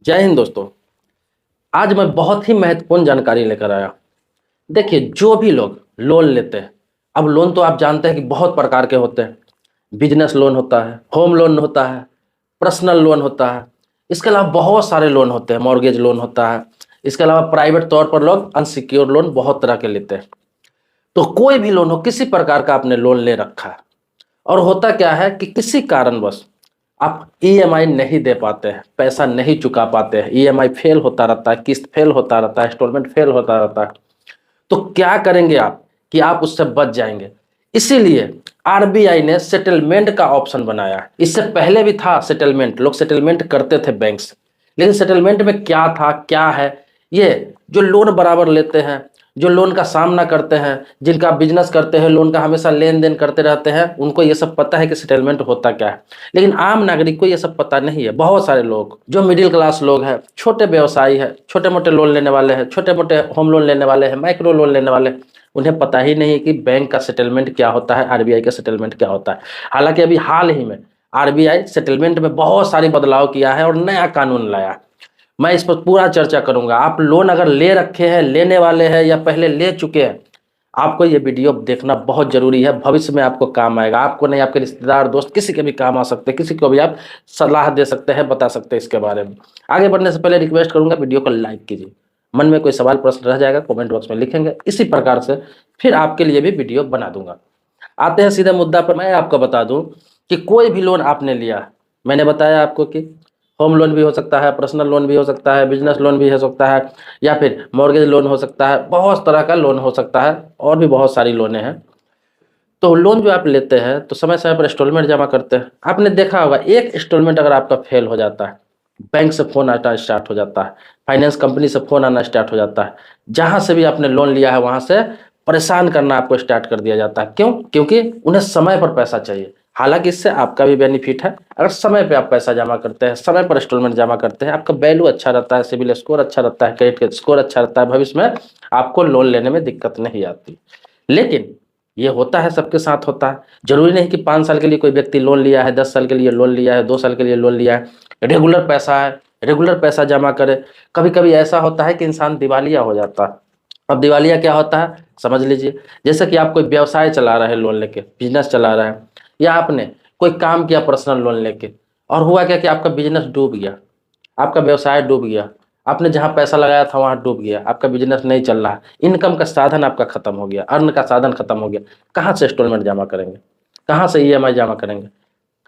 जय हिंद दोस्तों। आज मैं बहुत ही महत्वपूर्ण जानकारी लेकर आया। देखिए, जो भी लोग लोन लेते हैं, अब लोन तो आप जानते हैं कि बहुत प्रकार के होते हैं। बिजनेस लोन होता है, होम लोन होता है, पर्सनल लोन होता है। इसके अलावा बहुत सारे लोन होते हैं, मॉर्गेज लोन होता है। इसके अलावा प्राइवेट तौर पर लोग अनसिक्योर लोन बहुत तरह के लेते हैं। तो कोई भी लोन हो, किसी प्रकार का आपने लोन ले रखा है और होता क्या है कि किसी कारणवश आप ईएमआई नहीं दे पाते हैं, पैसा नहीं चुका पाते हैं, ईएमआई फेल होता रहता है, किस्त फेल होता रहता है, इंस्टॉलमेंट फेल होता रहता है। तो क्या करेंगे आप कि आप उससे बच जाएंगे। इसीलिए आरबीआई ने सेटलमेंट का ऑप्शन बनाया है। इससे पहले भी था सेटलमेंट, लोग सेटलमेंट करते थे बैंक से। लेकिन सेटलमेंट में क्या था, क्या है, ये जो लोन बराबर लेते हैं, जो लोन का सामना करते हैं, जिनका बिजनेस करते हैं, लोन का हमेशा लेन देन करते रहते हैं, उनको ये सब पता है कि सेटलमेंट होता क्या है। लेकिन आम नागरिक को ये सब पता नहीं है। बहुत सारे लोग जो मिडिल क्लास लोग हैं, छोटे व्यवसायी है, छोटे मोटे लोन लेने वाले हैं, छोटे मोटे होम लोन लेने वाले हैं, माइक्रो लोन लेने वाले, उन्हें पता ही नहीं है कि बैंक का सेटलमेंट क्या होता है, आरबीआई का सेटलमेंट क्या होता है। हालांकि अभी हाल ही में आरबीआई सेटलमेंट में बहुत सारे बदलाव किया है और नया कानून लाया है। मैं इस पर पूरा चर्चा करूंगा। आप लोन अगर ले रखे हैं, लेने वाले हैं या पहले ले चुके हैं, आपको ये वीडियो देखना बहुत जरूरी है। भविष्य में आपको काम आएगा। आपको नहीं, आपके रिश्तेदार, दोस्त, किसी के भी काम आ सकते हैं। किसी को भी आप सलाह दे सकते हैं, बता सकते हैं इसके बारे में। आगे बढ़ने से पहले रिक्वेस्ट करूंगा, वीडियो को लाइक कीजिए। मन में कोई सवाल प्रश्न रह जाएगा, कमेंट बॉक्स में लिखेंगे। इसी प्रकार से फिर आपके लिए भी वीडियो बना दूंगा। आते हैं सीधे मुद्दा पर। मैं आपको बता दूं कि कोई भी लोन आपने लिया, मैंने बताया आपको कि होम लोन भी हो सकता है, पर्सनल लोन भी हो सकता है, बिजनेस लोन भी हो सकता है, या फिर मॉर्गेज लोन हो सकता है, बहुत तरह का लोन हो सकता है और भी बहुत सारी लोनें हैं। तो लोन जो आप लेते हैं तो समय समय पर इंस्टॉलमेंट जमा करते हैं। आपने देखा होगा, एक इंस्टॉलमेंट अगर आपका फेल हो जाता है, बैंक से फोन आना स्टार्ट हो जाता है, फाइनेंस कंपनी से फोन आना स्टार्ट हो जाता है, जहां से भी आपने लोन लिया है वहां से परेशान करना आपको स्टार्ट कर दिया जाता है। क्यों? क्योंकि उन्हें समय पर पैसा चाहिए। हालांकि इससे आपका भी बेनिफिट है। अगर समय पे आप पैसा जमा करते हैं, समय पर इंस्टॉलमेंट जमा करते हैं, आपका वैल्यू अच्छा रहता है, सिविल स्कोर अच्छा रहता है, क्रेडिट स्कोर अच्छा रहता है, भविष्य में आपको लोन लेने में दिक्कत नहीं आती। लेकिन ये होता है, सबके साथ होता है। जरूरी नहीं कि 5 साल के लिए कोई व्यक्ति लोन लिया है, 10 साल के लिए लोन लिया है, 2 साल के लिए लोन लिया है, रेगुलर पैसा है, रेगुलर पैसा जमा करे। कभी कभी ऐसा होता है कि इंसान दिवालिया हो जाता है। अब दिवालिया क्या होता है समझ लीजिए। जैसे कि आप कोई व्यवसाय चला रहे हैं लोन लेके, बिजनेस चला रहे हैं, या आपने कोई काम किया पर्सनल लोन लेके, और हुआ क्या कि आपका बिजनेस डूब गया, आपका व्यवसाय डूब गया, आपने जहां पैसा लगाया था वहां डूब गया, आपका बिजनेस नहीं चल रहा, इनकम का साधन आपका खत्म हो गया, अर्न का साधन खत्म हो गया। कहाँ से इंस्टॉलमेंट जमा करेंगे, कहाँ से ईएमआई जमा करेंगे,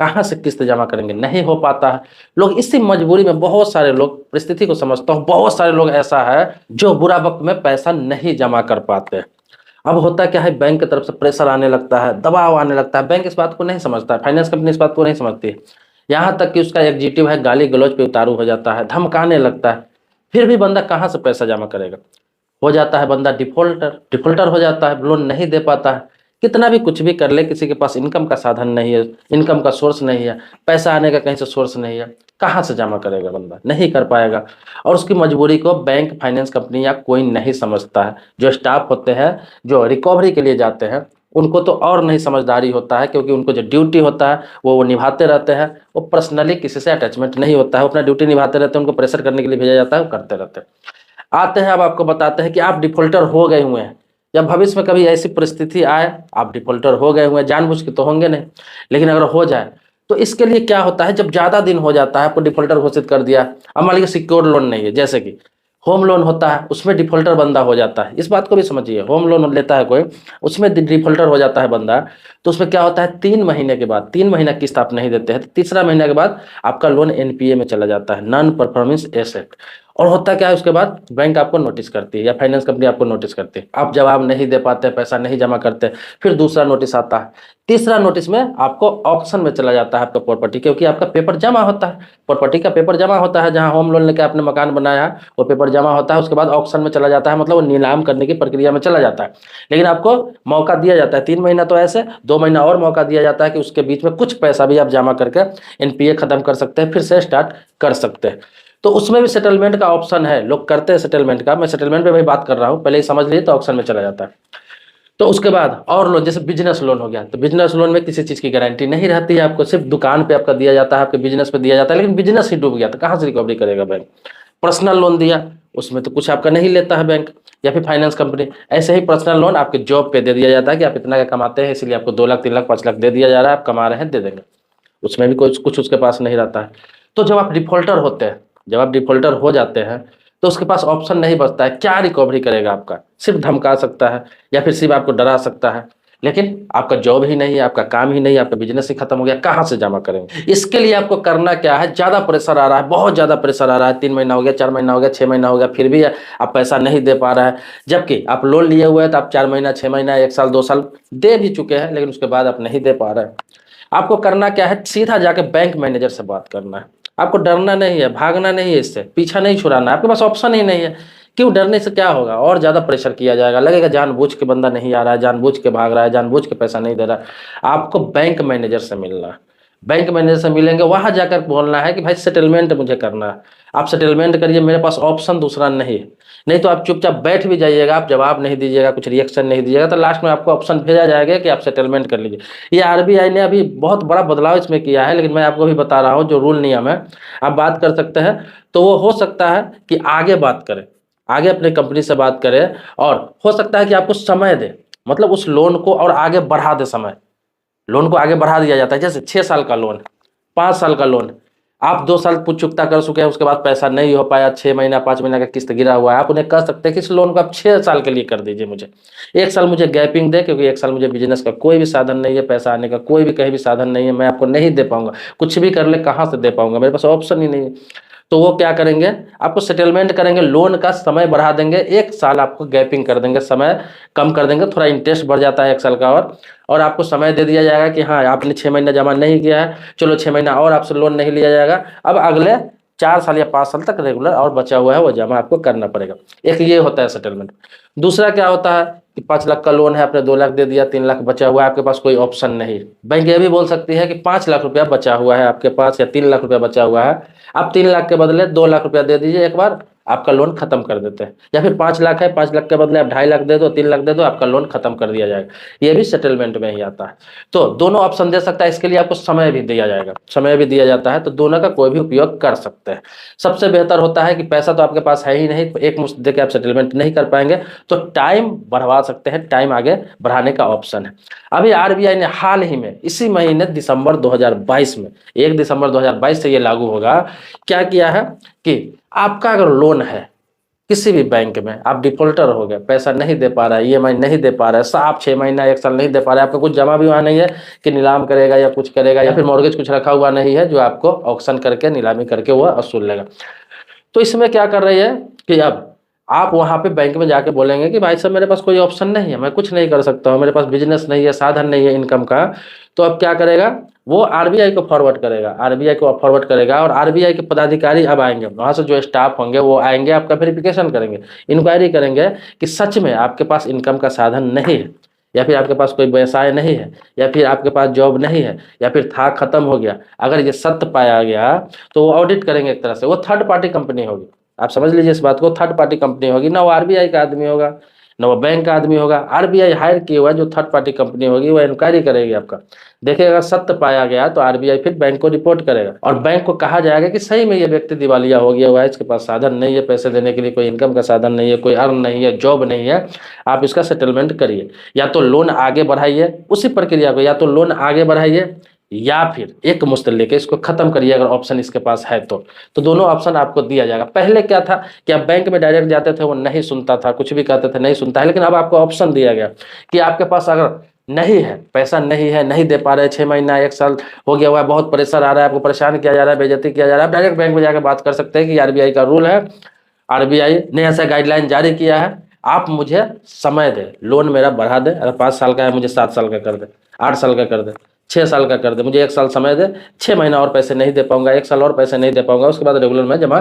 कहाँ से किस्त जमा करेंगे? नहीं हो पाता है। लोग इसी मजबूरी में, बहुत सारे लोग, परिस्थिति को समझता हूँ, बहुत सारे लोग ऐसा है जो बुरा वक्त में पैसा नहीं जमा कर पाते। अब होता क्या है, बैंक की तरफ से प्रेशर आने लगता है, दबाव आने लगता है। बैंक इस बात को नहीं समझता है, फाइनेंस कंपनी इस बात को नहीं समझती है। यहाँ तक कि उसका एग्जीक्यूटिव है, गाली गलौज पे उतारू हो जाता है, धमकाने लगता है। फिर भी बंदा कहाँ से पैसा जमा करेगा? हो जाता है बंदा डिफॉल्टर, डिफॉल्टर हो जाता है, लोन नहीं दे पाता है। कितना भी कुछ भी कर ले, किसी के पास इनकम का साधन नहीं है, इनकम का सोर्स नहीं है, पैसा आने का कहीं से सोर्स नहीं है, कहाँ से जमा करेगा? बंदा नहीं कर पाएगा। और उसकी मजबूरी को बैंक, फाइनेंस कंपनी या कोई नहीं समझता है। जो स्टाफ होते हैं, जो रिकवरी के लिए जाते हैं, उनको तो और नहीं समझदारी होता है, क्योंकि उनको जो ड्यूटी होता है वो निभाते रहते हैं। वो पर्सनली किसी से अटैचमेंट नहीं होता है, वो अपना ड्यूटी निभाते रहते हैं। उनको प्रेशर करने के लिए भेजा जाता है, वो करते रहते हैं। आते हैं, अब आपको बताते हैं कि आप डिफॉल्टर हो गए हुए हैं। जब भविष्य में कभी ऐसी परिस्थिति आए, आप डिफॉल्टर हो गए हुए हैं, जानबूझ के तो होंगे नहीं, लेकिन अगर हो जाए तो इसके लिए क्या होता है, जब ज्यादा दिन हो जाता है, आपको डिफॉल्टर घोषित कर दिया। अब मान लीजिए सिक्योर लोन नहीं है, जैसे कि होम लोन होता है, उसमें डिफॉल्टर बंदा हो जाता है। इस बात को भी समझिए, होम लोन लेता है कोई, उसमें डिफॉल्टर हो जाता है बंदा, तो उसमें क्या होता है, 3 महीने के बाद, 3 महीना किस्त आप नहीं देते हैं, तो तीसरा महीने के बाद आपका लोन एनपीए में चला जाता है, नॉन परफॉर्मेंस एसेट। और होता क्या है, उसके बाद बैंक आपको नोटिस करती है या फाइनेंस कंपनी आपको नोटिस करती है। आप जवाब नहीं दे पाते, पैसा नहीं जमा करते, फिर दूसरा नोटिस आता है। तीसरा नोटिस में आपको ऑक्शन में चला जाता है आपका प्रॉपर्टी, क्योंकि आपका पेपर जमा होता है, प्रॉपर्टी का पेपर जमा होता है। जहां होम लोन लेकर आपने मकान बनाया है, वो पेपर जमा होता है, उसके बाद ऑक्शन में चला जाता है, मतलब वो नीलाम करने की प्रक्रिया में चला जाता है। लेकिन आपको मौका दिया जाता है 3 महीना, तो ऐसे 2 महीना और मौका दिया जाता है कि उसके बीच में कुछ पैसा भी आप जमा करके एनपीए खत्म कर सकते हैं, फिर से स्टार्ट कर सकते हैं। तो उसमें भी सेटलमेंट का ऑप्शन है, लोग करते हैं सेटलमेंट का। मैं सेटलमेंट पे भी बात कर रहा हूँ, पहले ही समझ लीजिए, तो ऑप्शन में चला जाता है। तो उसके बाद और लोन, जैसे बिजनेस लोन हो गया, तो बिजनेस लोन में किसी चीज़ की गारंटी नहीं रहती है आपको, सिर्फ दुकान पे आपका दिया जाता है, आपके बिजनेस पे दिया जाता है, लेकिन बिजनेस ही डूब गया तो कहाँ से रिकवरी करेगा बैंक। पर्सनल लोन दिया, उसमें तो कुछ आपका नहीं लेता है बैंक या फिर फाइनेंस कंपनी। ऐसे ही पर्सनल लोन आपके जॉब पे दे दिया जाता है कि आप इतना का कमाते हैं, इसलिए आपको 2 लाख 3 लाख 5 लाख दे दिया जा रहा है, आप कमा रहे हैं, दे देंगे। उसमें भी कुछ कुछ उसके पास नहीं रहता है। तो जब आप डिफॉल्टर होते हैं, जब आप डिफॉल्टर हो जाते हैं, तो उसके पास ऑप्शन नहीं बचता है, क्या रिकवरी करेगा आपका, सिर्फ धमका सकता है या फिर सिर्फ आपको डरा सकता है। लेकिन आपका जॉब ही नहीं है, आपका काम ही नहीं है, आपका बिजनेस ही खत्म हो गया, कहाँ से जमा करेंगे। इसके लिए आपको करना क्या है, ज़्यादा प्रेशर आ रहा है, बहुत ज़्यादा प्रेशर आ रहा है, 3 महीना हो गया, 4 महीना हो गया, 6 महीना हो गया, फिर भी आप पैसा नहीं दे पा रहा है, जबकि आप लोन लिए हुए हैं, तो आप 4 महीना 6 महीना 1 साल 2 साल दे भी चुके हैं, लेकिन उसके बाद आप नहीं दे पा रहे हैं। आपको करना क्या है, सीधा जाके बैंक मैनेजर से बात करना है। आपको डरना नहीं है, भागना नहीं है, इससे पीछा नहीं छुड़ाना है, आपके पास ऑप्शन ही नहीं है। क्यों, डरने से क्या होगा, और ज़्यादा प्रेशर किया जाएगा, लगेगा जानबूझ के बंदा नहीं आ रहा है, जानबूझ के भाग रहा है, जानबूझ के पैसा नहीं दे रहा है। आपको बैंक मैनेजर से मिलना है, बैंक मैनेजर से मिलेंगे, वहाँ जाकर बोलना है कि भाई सेटलमेंट मुझे करना है, आप सेटलमेंट करिए, मेरे पास ऑप्शन दूसरा नहीं है। नहीं तो आप चुपचाप बैठ भी जाइएगा, आप जवाब नहीं दीजिएगा, कुछ रिएक्शन नहीं दीजिएगा, तो लास्ट में आपको ऑप्शन भेजा जाएगा कि आप सेटलमेंट कर लीजिए। ये आरबीआई ने अभी बहुत बड़ा बदलाव इसमें किया है, लेकिन मैं आपको अभी बता रहा हूँ जो रूल नियम है, आप बात कर सकते हैं। तो वो हो सकता है कि आगे बात करें, आगे अपनी कंपनी से बात करें, और हो सकता है कि आपको समय दे, मतलब उस लोन को और आगे बढ़ा दे, समय, लोन को आगे बढ़ा दिया जाता है। जैसे 6 साल का लोन, 5 साल का लोन, आप 2 साल पूछ चुकता कर चुके हैं, उसके बाद पैसा नहीं हो पाया, 6 महीना 5 महीना का किस्त गिरा हुआ है, आप उन्हें कह सकते हैं कि इस लोन को आप 6 साल के लिए कर दीजिए, मुझे 1 साल मुझे गैपिंग दे, क्योंकि 1 साल मुझे बिजनेस का कोई भी साधन नहीं है, पैसा आने का कोई भी कहीं भी साधन नहीं है, मैं आपको नहीं दे पाऊंगा, कुछ भी कर ले कहाँ से दे पाऊंगा, मेरे पास ऑप्शन ही नहीं है। तो वो क्या करेंगे, आपको सेटलमेंट करेंगे, लोन का समय बढ़ा देंगे, 1 साल आपको गैपिंग कर देंगे, समय कम कर देंगे, थोड़ा इंटरेस्ट बढ़ जाता है 1 साल का, और आपको समय दे दिया जाएगा कि हाँ आपने 6 महीना जमा नहीं किया है, चलो 6 महीना और आपसे लोन नहीं लिया जाएगा, अब अगले 4 साल या 5 साल तक रेगुलर और बचा हुआ है वो जमा आपको करना पड़ेगा। एक ये होता है सेटलमेंट। दूसरा क्या होता है कि 5 लाख का लोन है, आपने 2 लाख दे दिया, 3 लाख बचा हुआ है, आपके पास कोई ऑप्शन नहीं। बैंक ये भी बोल सकती है कि 5 लाख रुपया बचा हुआ है आपके पास, या 3 लाख रुपया बचा हुआ है, आप 3 लाख के बदले 2 लाख रुपया दे दीजिए एक बार, आपका लोन खत्म कर देते हैं। या फिर 5 लाख है, 5 लाख के बदले आप 2.5 लाख दे दो, 3 लाख दे दो, आपका लोन खत्म कर दिया जाएगा। ये भी सेटलमेंट में ही आता है। तो दोनों ऑप्शन दे सकता है, इसके लिए आपको समय भी दिया जाएगा, समय भी दिया जाता है, तो दोनों का कोई भी उपयोग कर सकते हैं। सबसे बेहतर होता है कि पैसा तो आपके पास है ही नहीं, एक मुश्त दे के आप सेटलमेंट नहीं कर पाएंगे, तो टाइम बढ़वा सकते हैं, टाइम आगे बढ़ाने का ऑप्शन है। अभी आरबीआई ने हाल ही में इसी महीने दिसंबर 2022 में, 1 दिसंबर 2022 से ये लागू होगा, क्या किया है कि आपका अगर लोन है किसी भी बैंक में, आप डिफॉल्टर हो गए, पैसा नहीं दे पा रहा है, ईएमआई नहीं दे पा रहा है, साफ 6 महीना 1 साल नहीं दे पा रहा है, आपका कुछ जमा भी वहाँ नहीं है कि नीलाम करेगा या कुछ करेगा, या फिर मॉर्गेज कुछ रखा हुआ नहीं है जो आपको ऑक्शन करके नीलामी करके वो वसूल लेगा। तो इसमें क्या कर रही है कि अब आप वहाँ पे बैंक में जाके बोलेंगे कि भाई साहब मेरे पास कोई ऑप्शन नहीं है, मैं कुछ नहीं कर सकता हूँ, मेरे पास बिजनेस नहीं है, साधन नहीं है इनकम का। तो अब क्या करेगा, वो आरबीआई को फॉरवर्ड करेगा, आरबीआई को फॉरवर्ड करेगा, और आरबीआई के पदाधिकारी अब आएंगे, वहाँ से जो स्टाफ होंगे वो आएंगे, आपका वेरिफिकेशन करेंगे, इंक्वायरी करेंगे कि सच में आपके पास इनकम का साधन नहीं है, या फिर आपके पास कोई व्यवसाय नहीं है, या फिर आपके पास जॉब नहीं है, या फिर था खत्म हो गया। अगर ये सत्य पाया गया तो वो ऑडिट करेंगे, एक तरह से वो थर्ड पार्टी कंपनी होगी, आप समझ लीजिए इस बात को, थर्ड पार्टी कंपनी होगी, ना वो आरबीआई का आदमी होगा, ना वो बैंक का आदमी होगा, आरबीआई हायर किया हुआ जो थर्ड पार्टी कंपनी होगी वो इंक्वायरी करेगी आपका, देखेगा अगर सत्य पाया गया तो आरबीआई फिर बैंक को रिपोर्ट करेगा, और बैंक को कहा जाएगा कि सही में ये व्यक्ति दिवालिया हो गया हुआ है, इसके पास साधन नहीं है, पैसे देने के लिए कोई इनकम का साधन नहीं है, कोई अर्न नहीं है, जॉब नहीं है, आप इसका सेटलमेंट करिए, या तो लोन आगे बढ़ाइए उसी प्रक्रिया को, या तो लोन आगे बढ़ाइए या फिर एक मुश्त लेके इसको खत्म करिए, अगर ऑप्शन इसके पास है तो दोनों ऑप्शन आपको दिया जाएगा। पहले क्या था कि आप बैंक में डायरेक्ट जाते थे, वो नहीं सुनता था, कुछ भी कहते थे नहीं सुनता है, लेकिन अब आपको ऑप्शन दिया गया कि आपके पास अगर नहीं है, पैसा नहीं है, नहीं दे पा रहे, 6 महीना 1 साल हो गया हुआ है, बहुत प्रेशर आ रहा है, आपको परेशान किया जा रहा है, बेइज्जती किया जा रहा है, आप डायरेक्ट बैंक में जाकर बात कर सकते हैं कि आरबीआई का रूल है, आरबीआई ने ऐसा गाइडलाइन जारी किया है, आप मुझे समय दे, लोन मेरा बढ़ा दे, अगर 5 साल का है मुझे 7 साल का कर दे, 8 साल का कर दे, 6 साल का कर दे, मुझे 1 साल समय दे, 6 महीना और पैसे नहीं दे पाऊंगा, 1 साल और पैसे नहीं दे पाऊंगा, उसके बाद रेगुलर मैं जमा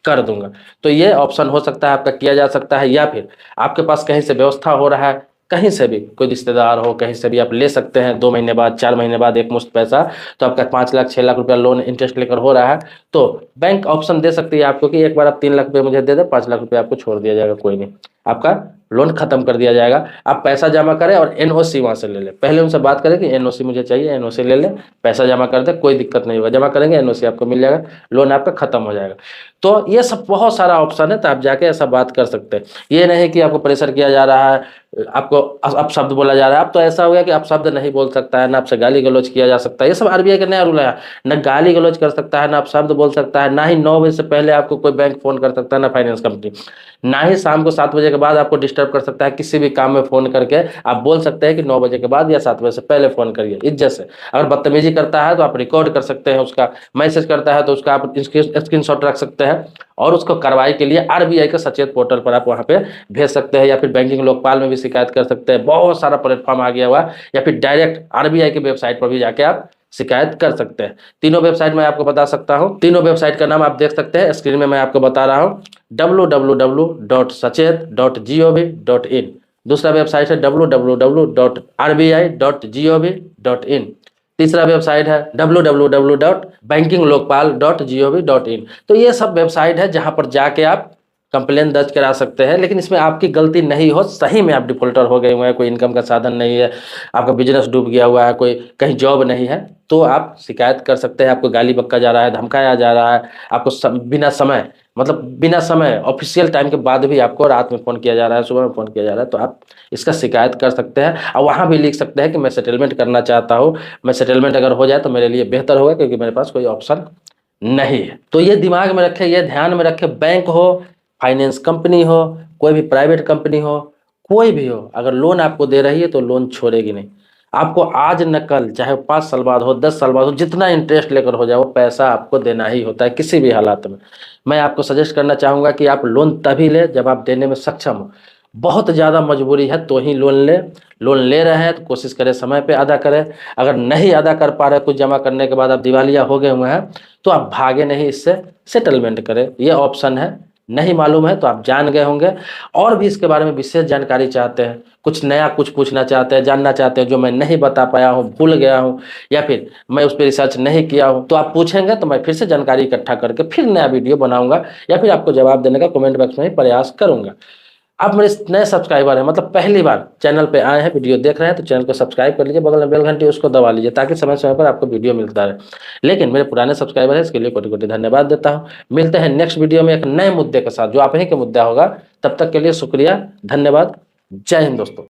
कर दूंगा। तो ये ऑप्शन हो सकता है आपका, किया जा सकता है, या फिर आपके पास कहीं से व्यवस्था हो रहा है, कहीं से भी कोई रिश्तेदार हो, कहीं से भी आप ले सकते हैं 2 महीने बाद, 4 महीने बाद एक मुश्त पैसा, तो आपका 5 लाख 6 लाख रुपया लोन इंटरेस्ट लेकर हो रहा है, तो बैंक ऑप्शन दे सकती है आपको कि एक बार आप 3 लाख रुपये मुझे दे दे, 5 लाख रुपये आपको छोड़ दिया जाएगा, कोई नहीं, आपका लोन खत्म कर दिया जाएगा। आप पैसा जमा करें और एनओसी वहाँ से ले लें। पहले उनसे बात करें कि एनओसी मुझे चाहिए, एनओसी ले लें, पैसा जमा कर दें, कोई दिक्कत नहीं होगा। जमा करेंगे एनओसी आपको मिल जाएगा, लोन आपका खत्म हो जाएगा। तो ये सब बहुत सारा ऑप्शन है, तो आप जाके ऐसा बात कर सकते हैं। ये नहीं कि आपको प्रेशर किया जा रहा है, आपको अपशब्द बोला जा रहा है। अब तो ऐसा हो गया कि अपशब्द नहीं बोल सकता है, ना आपसे गाली गलौज किया जा सकता है। ये सब आरबीआई का नया रूल है। ना गाली गलौज कर सकता है, ना अपशब्द बोल सकता है, ना ही 9 बजे से पहले आपको कोई बैंक फोन कर सकता है, ना फाइनेंस कंपनी, ना ही शाम को 7 बजे के बाद आपको डिस्टर्ब कर सकता है। किसी भी काम में फोन करके आप बोल सकते हैं कि 9 बजे के बाद या 7 बजे से पहले फोन करिए, इज्जत से। अगर बदतमीजी करता है तो आप रिकॉर्ड कर सकते हैं उसका, मैसेज करता है तो उसका आप स्क्रीनशॉट रख सकते हैं और उसको कार्रवाई के लिए आरबीआई के सचेत पोर्टल पर आप वहाँ पे भेज सकते हैं, या फिर बैंकिंग लोकपाल में भी शिकायत कर सकते हैं। बहुत सारा प्लेटफॉर्म आ गया हुआ, या फिर डायरेक्ट आरबीआई की वेबसाइट पर भी जाके आप शिकायत कर सकते हैं। तीनों वेबसाइट मैं आपको बता सकता हूं। तीनों वेबसाइट का नाम आप देख सकते हैं स्क्रीन में, मैं आपको बता रहा हूं, www.sachet.gov.in। दूसरा वेबसाइट है www.rbi.gov.in। तीसरा वेबसाइट है www.bankinglokpal.gov.in। तो ये सब वेबसाइट है जहां पर जाके आप कंप्लेन दर्ज करा सकते हैं। लेकिन इसमें आपकी गलती नहीं हो, सही में आप डिफॉल्टर हो गए हुए हैं, कोई इनकम का साधन नहीं है, आपका बिजनेस डूब गया हुआ है, कोई कहीं जॉब नहीं है, तो आप शिकायत कर सकते हैं। आपको गाली बक्का जा रहा है, धमकाया जा रहा है, आपको बिना समय, मतलब बिना समय ऑफिशियल टाइम के बाद भी आपको रात में फ़ोन किया जा रहा है, सुबह में फ़ोन किया जा रहा है, तो आप इसका शिकायत कर सकते हैं। और वहाँ भी लिख सकते हैं कि मैं सेटलमेंट करना चाहता हूँ, मैं सेटलमेंट अगर हो जाए तो मेरे लिए बेहतर होगा, क्योंकि मेरे पास कोई ऑप्शन नहीं है। तो ये दिमाग में रखें, ये ध्यान में रखें, बैंक हो, फाइनेंस कंपनी हो, कोई भी प्राइवेट कंपनी हो, कोई भी हो, अगर लोन आपको दे रही है तो लोन छोड़ेगी नहीं। आपको आज न कल, चाहे 5 साल बाद हो, 10 साल बाद हो, जितना इंटरेस्ट लेकर हो जाए, वो पैसा आपको देना ही होता है किसी भी हालात में। मैं आपको सजेस्ट करना चाहूँगा कि आप लोन तभी ले जब आप देने में सक्षम हो। बहुत ज़्यादा मजबूरी है तो ही लोन ले। लोन ले रहे हैं तो कोशिश करें समय पे अदा करें। अगर नहीं अदा कर पा रहे, कुछ जमा करने के बाद आप दिवालिया हो गए हुए हैं, तो आप भागे नहीं, इससे सेटलमेंट करें, ये ऑप्शन है। नहीं मालूम है तो आप जान गए होंगे। और भी इसके बारे में विशेष जानकारी चाहते हैं, कुछ नया कुछ पूछना चाहते हैं, जानना चाहते हैं, जो मैं नहीं बता पाया हूँ, भूल गया हूँ, या फिर मैं उस पर रिसर्च नहीं किया हूँ, तो आप पूछेंगे तो मैं फिर से जानकारी इकट्ठा करके फिर नया वीडियो बनाऊंगा, या फिर आपको जवाब देने का कमेंट बॉक्स में ही प्रयास करूंगा। आप मेरे नए सब्सक्राइबर हैं, मतलब पहली बार चैनल पे आए हैं, वीडियो देख रहे हैं, तो चैनल को सब्सक्राइब कर लीजिए, बगल में बेल घंटी उसको दबा लीजिए, ताकि समय समय पर आपको वीडियो मिलता रहे। लेकिन मेरे पुराने सब्सक्राइबर हैं, इसके लिए कोटि कोटि धन्यवाद देता हूँ। मिलते हैं नेक्स्ट वीडियो में एक नए मुद्दे के साथ, जो आप ही के मुद्दा होगा। तब तक के लिए शुक्रिया, धन्यवाद, जय हिंद दोस्तों।